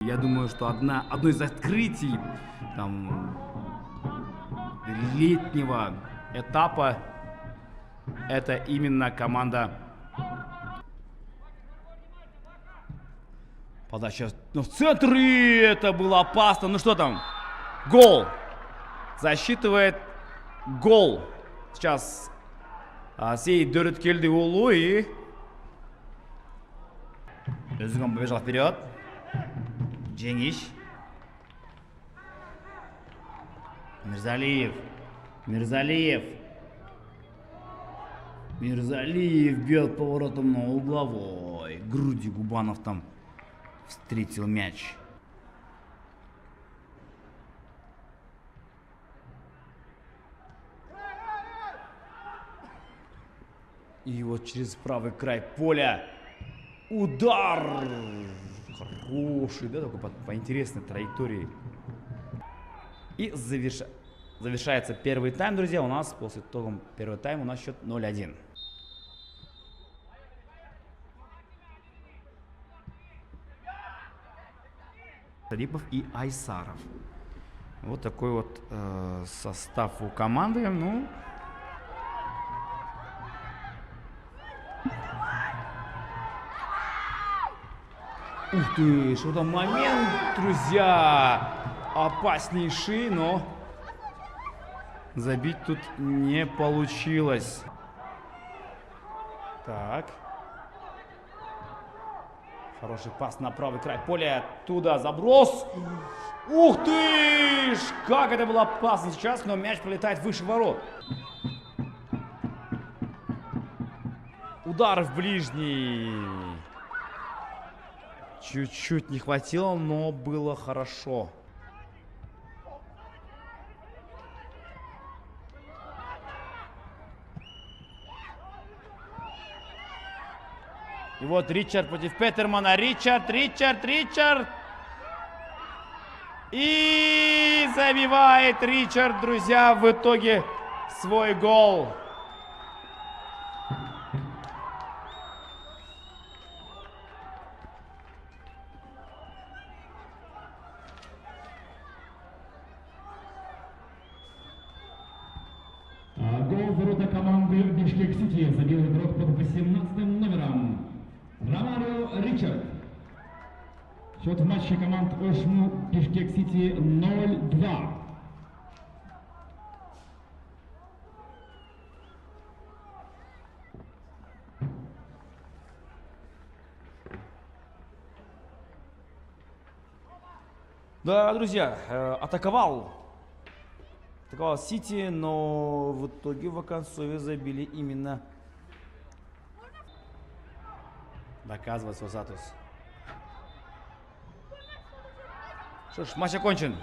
Я думаю, что одно из открытий там, летнего этапа это именно команда. Подача в центре, это было опасно. Ну что там? Гол. Засчитывает гол. Сейчас сей дөрет келди улу и Özgün побежал вперед. Жеңиш. Мирзалиев. Мирзалиев бьет поворотом на угловой. Грудью Губанов там встретил мяч. И вот через правый край поля удар. Хороший, да, такой по интересной траектории. И завершается первый тайм, друзья. У нас после итогом первого тайма у нас счет 0-1. Шарипов и Айсаров. Вот такой вот состав у команды. Ну, ух ты, что там момент, друзья, опаснейший, но забить тут не получилось. Так. Хороший пас на правый край поля. Оттуда заброс. Ух ты! Как это было опасно сейчас, но мяч пролетает выше ворот. Удар в ближний. Чуть-чуть не хватило, но было хорошо. И вот Ричард против Петермана. Ричард. И забивает Ричард, друзья, в итоге свой гол. Гол ворота команды Бишкек Сити забил игрок под 18 номером Ромарио Ричард. Счет в матче команд Ошму Бишкек Сити 0-2. Да, друзья, атаковал Сити, но в итоге в оконцове забили именно. Доказывает свой статус. Что ж, матч окончен.